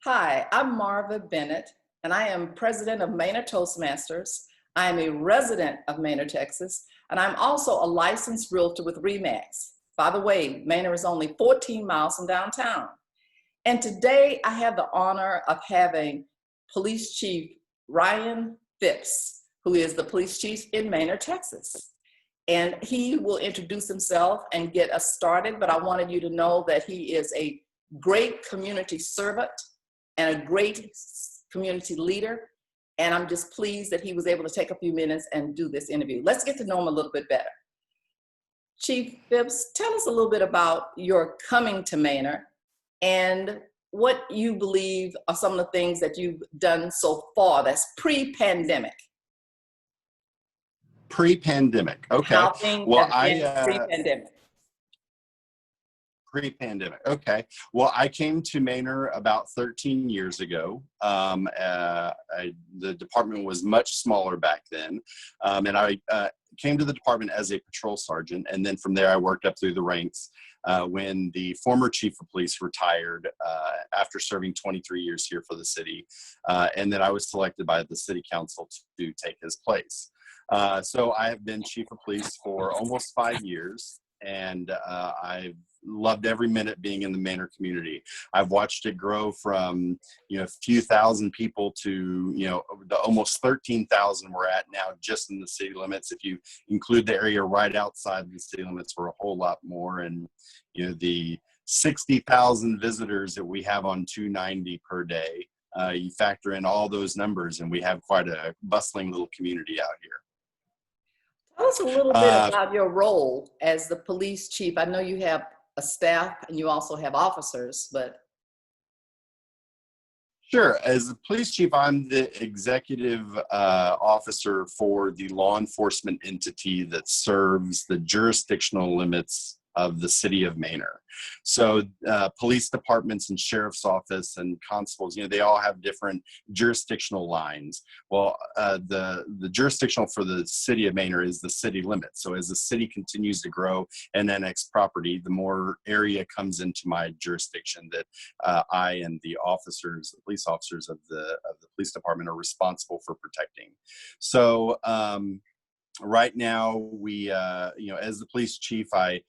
Hi, I'm Marva Bennett, and I am president of Manor Toastmasters. I am a resident of Manor, Texas, and I'm also a licensed realtor with RE/MAX. By the way, Manor is only 14 miles from downtown. And today I have the honor of having Police Chief Ryan Phipps, who is the police chief in Manor, Texas. And he will introduce himself and get us started, but I wanted you to know that he is a great community servant and a great community leader. And I'm just pleased that he was able to take a few minutes and do this interview. Let's get to know him a little bit better. Chief Phipps, tell us a little bit about your coming to Manor and what you believe are some of the things that you've done so far that's pre-pandemic. Pre-pandemic, okay. How things Well, have been pre-pandemic. Pre-pandemic, okay. Well, I came to Manor about 13 years ago. The department was much smaller back then, and I came to the department as a patrol sergeant, and then from there I worked up through the ranks when the former chief of police retired after serving 23 years here for the city, and then I was selected by the city council to take his place. So I have been chief of police for almost 5 years, and I've loved every minute being in the Manor community. I've watched it grow from, a few thousand people to, the almost 13,000 we're at now just in the city limits. If you include the area right outside the city limits, we're a whole lot more. And, the 60,000 visitors that we have on 290 per day, you factor in all those numbers and we have quite a bustling little community out here. Tell us a little bit about your role as the police chief. I know you have a staff and you also have officers, but. Sure. As the police chief, I'm the executive officer for the law enforcement entity that serves the jurisdictional limits of the city of Manor. So police departments and sheriff's office and constables, they all have different jurisdictional lines. Well, the jurisdictional for the city of Manor is the city limits. So as the city continues to grow and annex property, the more area comes into my jurisdiction that I and the officers, the police officers of the police department are responsible for protecting. So right now we, as the police chief, I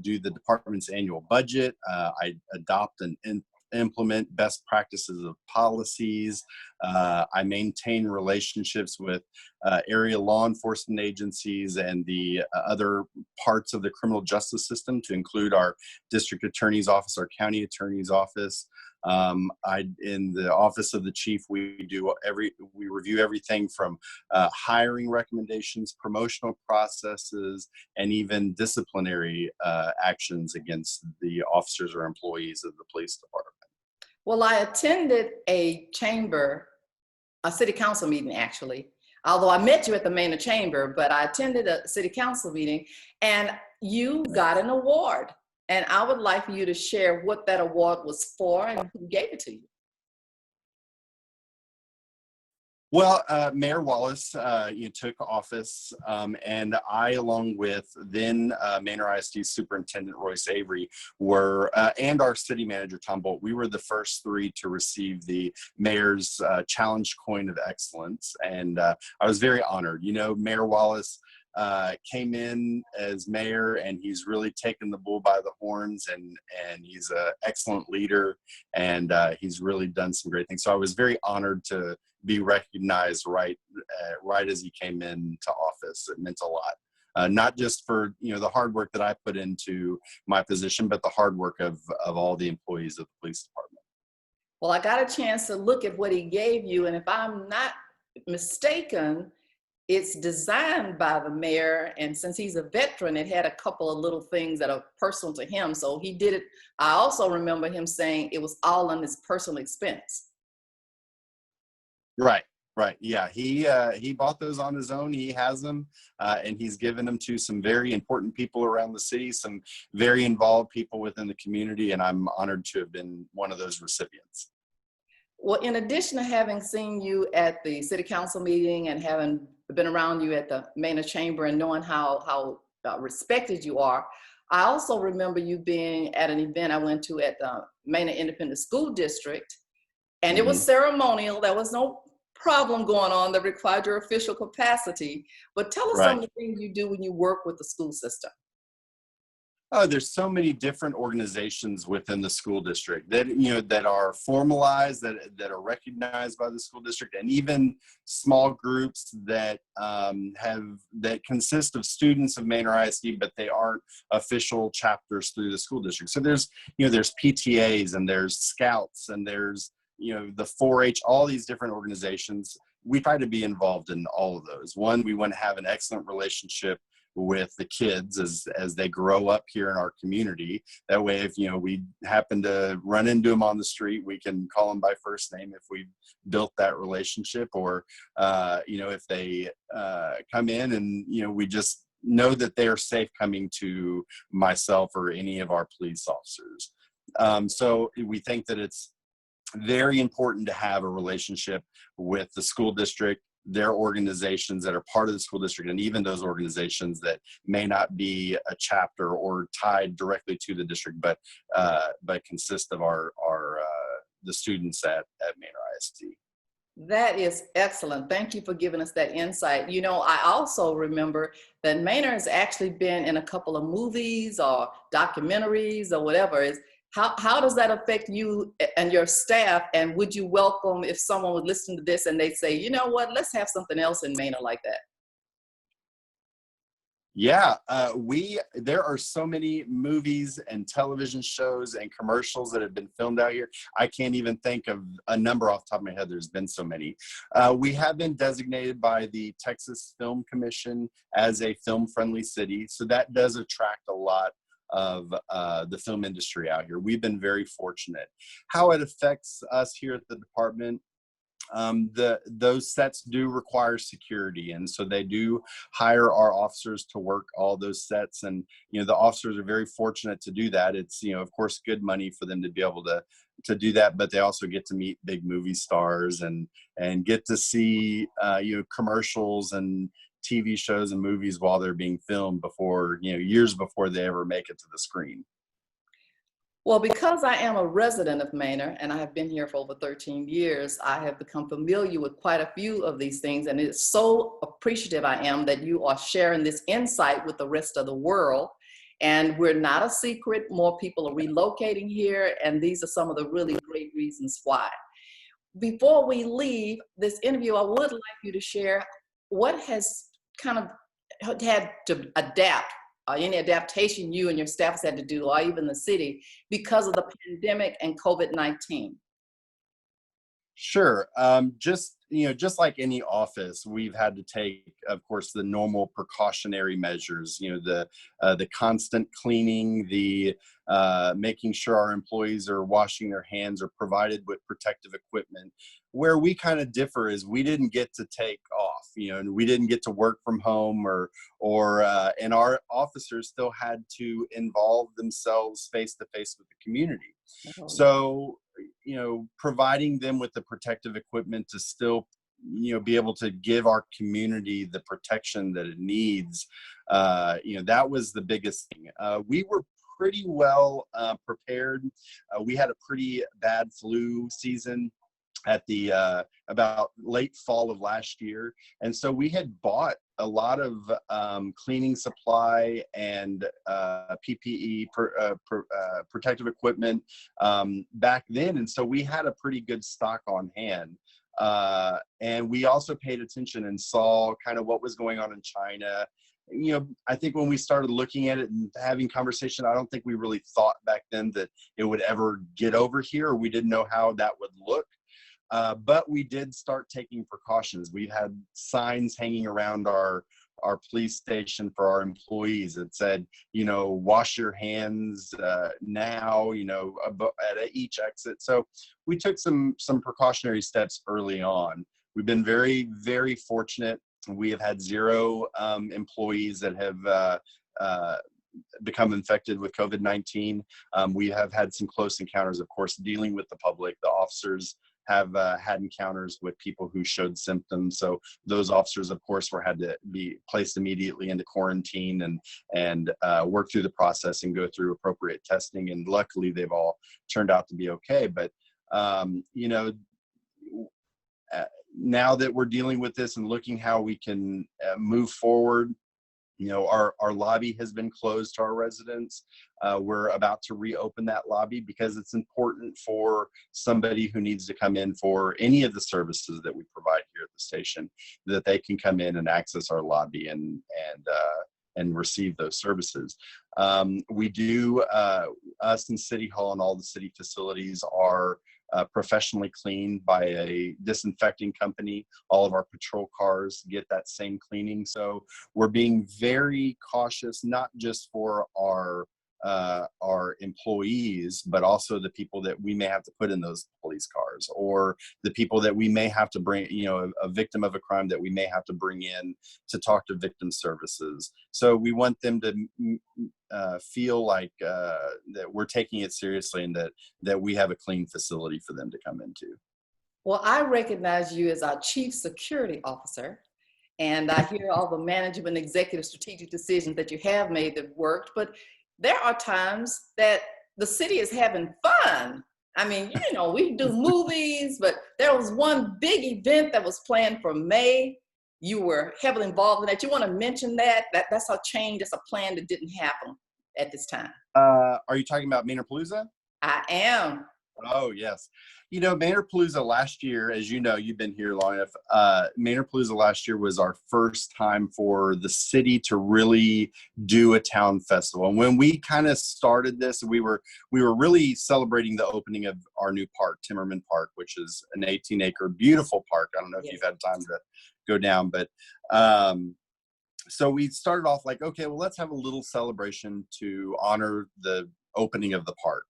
do the department's annual budget. I adopt and implement best practices of policies. I maintain relationships with area law enforcement agencies and the other parts of the criminal justice system, to include our district attorney's office, our county attorney's office. In the office of the chief, we review everything from hiring recommendations, promotional processes, and even disciplinary actions against the officers or employees of the police department. Well, I attended a city council meeting actually, although I met you at the Manor Chamber, but I attended a city council meeting and you got an award. And I would like for you to share what that award was for and who gave it to you. Well, Mayor Wallace, took office, and I, along with then Manor ISD Superintendent Royce Avery, and our city manager Tom Bolt, we were the first three to receive the Mayor's Challenge Coin of Excellence, and I was very honored. Mayor Wallace came in as mayor, and he's really taken the bull by the horns, and he's an excellent leader, and he's really done some great things. So I was very honored to be recognized right as he came into office. It meant a lot, not just for the hard work that I put into my position, but the hard work of all the employees of the police department. Well, I got a chance to look at what he gave you, and if I'm not mistaken, it's designed by the mayor, and since he's a veteran, it had a couple of little things that are personal to him, so he did it. I also remember him saying it was all on his personal expense. Right. Yeah, he bought those on his own. He has them, and he's given them to some very important people around the city, some very involved people within the community, and I'm honored to have been one of those recipients. Well, in addition to having seen you at the city council meeting and having been around you at the Manor Chamber and knowing how respected you are, I also remember you being at an event I went to at the Manor Independent School District, And it was Mhm. ceremonial. There was no problem going on that required your official capacity. But tell us some Right. of the things you do when you work with the school system. Oh, there's so many different organizations within the school district that, that are formalized, that are recognized by the school district, and even small groups that that consist of students of Manor ISD, but they aren't official chapters through the school district. So there's PTAs, and there's scouts, and there's the 4-H, all these different organizations. We try to be involved in all of those. One, we want to have an excellent relationship with the kids as they grow up here in our community. That way, if we happen to run into them on the street, we can call them by first name if we've built that relationship, or if they come in and we just know that they are safe coming to myself or any of our police officers. So we think that it's very important to have a relationship with the school district, their organizations that are part of the school district, and even those organizations that may not be a chapter or tied directly to the district, but consist of our the students at Manor ISD. That is excellent. Thank you for giving us that insight. I also remember that Manor has actually been in a couple of movies or documentaries or whatever. How does that affect you and your staff? And would you welcome if someone would listen to this and they say, you know what, let's have something else in Manor like that? Yeah, there are so many movies and television shows and commercials that have been filmed out here. I can't even think of a number off the top of my head. There's been so many. We have been designated by the Texas Film Commission as a film-friendly city, so that does attract a lot of the film industry out here. We've been very fortunate. How it affects us here at the department, those sets do require security, and so they do hire our officers to work all those sets, and the officers are very fortunate to do that. It's of course good money for them to be able to do that, but they also get to meet big movie stars and get to see commercials and TV shows and movies while they're being filmed before years before they ever make it to the screen. Well, because I am a resident of Manor and I have been here for over 13 years, I have become familiar with quite a few of these things. And it's so appreciative I am that you are sharing this insight with the rest of the world. And we're not a secret. More people are relocating here. And these are some of the really great reasons why. Before we leave this interview, I would like you to share what has kind of had to adapt, any adaptation you and your staff has had to do, or even the city, because of the pandemic and COVID-19. Sure. Just like any office, we've had to take, of course, the normal precautionary measures. The constant cleaning, the making sure our employees are washing their hands or provided with protective equipment. Where we kind of differ is we didn't get to take off, and we didn't get to work from home, and our officers still had to involve themselves face to face with the community. So, providing them with the protective equipment to still, be able to give our community the protection that it needs, that was the biggest thing. We were pretty well prepared. We had a pretty bad flu season at the about late fall of last year, and so we had bought a lot of cleaning supply and PPE, protective equipment back then, and so we had a pretty good stock on hand. And we also paid attention and saw kind of what was going on in China. I think when we started looking at it and having conversation, I don't think we really thought back then that it would ever get over here. We didn't know how that would look. But we did start taking precautions. We had signs hanging around our police station for our employees that said, wash your hands now, at each exit. So we took some precautionary steps early on. We've been very, very fortunate. We have had 0 employees that have become infected with COVID-19. We have had some close encounters, of course, dealing with the public. The officers have had encounters with people who showed symptoms. So those officers, of course, had to be placed immediately into quarantine and work through the process and go through appropriate testing. And luckily, they've all turned out to be okay. But now that we're dealing with this and looking how we can move forward, you know, our lobby has been closed to our residents. We're about to reopen that lobby because it's important for somebody who needs to come in for any of the services that we provide here at the station, that they can come in and access our lobby and receive those services. We do, us in City Hall and all the city facilities are professionally cleaned by a disinfecting company. All of our patrol cars get that same cleaning. So we're being very cautious, not just for our employees, but also the people that we may have to put in those police cars, or the people that we may have to bring, you know, a victim of a crime that we may have to bring in to talk to victim services. So we want them to feel like that we're taking it seriously, and that we have a clean facility for them to come into. Well, I recognize you as our Chief Security Officer, and I hear all the management, executive, strategic decisions that you have made that worked, but there are times that the city is having fun. I mean, you know, we do movies, but there was one big event that was planned for May. You were heavily involved in that. You want to mention that? That's a change, that's a plan that didn't happen at this time. Are you talking about Manor Palooza? I am. Oh, yes. You know, Manor Palooza last year, as you know, you've been here long enough, Manor Palooza last year was our first time for the city to really do a town festival. And when we kind of started this, we were really celebrating the opening of our new park, Timmerman Park, which is an 18-acre beautiful park. I don't know if you've had time to go down, but so we started off like, okay, well, let's have a little celebration to honor the opening of the park.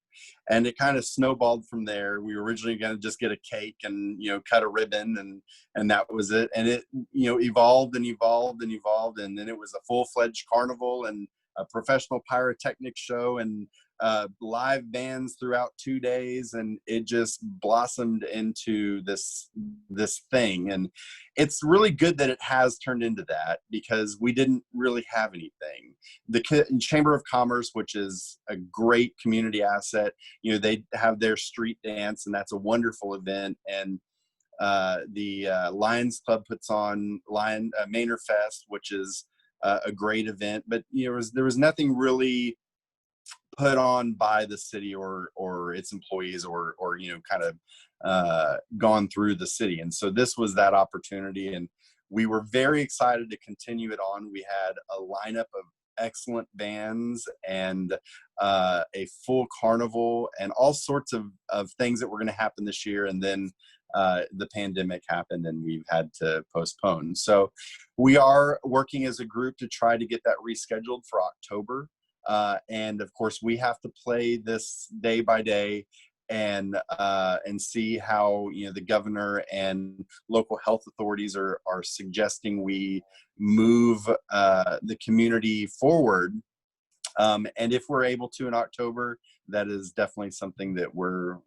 And it kind of snowballed from there. We were originally going to just get a cake and, you know, cut a ribbon, and that was it. And it, you know, evolved and evolved and evolved. And then it was a full-fledged carnival and a professional pyrotechnic show and live bands throughout 2 days. And it just blossomed into this thing. And it's really good that it has turned into that, because we didn't really have anything. The Chamber of Commerce, which is a great community asset, you know, they have their street dance, and that's a wonderful event. And the Lions Club puts on Manor Fest, which is a great event. But you know, there was nothing really put on by the city or its employees or you know, kind of gone through the city. And so this was that opportunity, and we were very excited to continue it on. We had a lineup of excellent bands and a full carnival and all sorts of things that were going to happen this year. And then the pandemic happened and we've had to postpone. So we are working as a group to try to get that rescheduled for October. And of course we have to play this day by day and see how, you know, the governor and local health authorities are suggesting we move the community forward. And if we're able to in October, that is definitely something that we're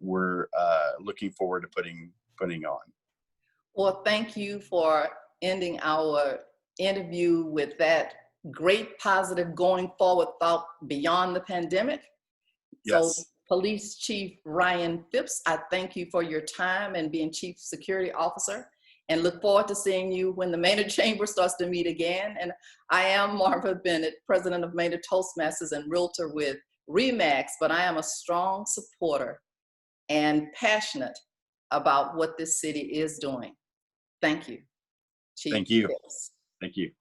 looking forward to putting on. Well, thank you for ending our interview with that great positive going forward thought beyond the pandemic. Yes. So, Police Chief Ryan Phipps, I thank you for your time and being Chief Security Officer, and look forward to seeing you when the Manor Chamber starts to meet again. And I am Marva Bennett, President of Manor Toastmasters and Realtor with RE/MAX, but I am a strong supporter and passionate about what this city is doing. Thank you, Chief Thank you. Phipps. Thank you.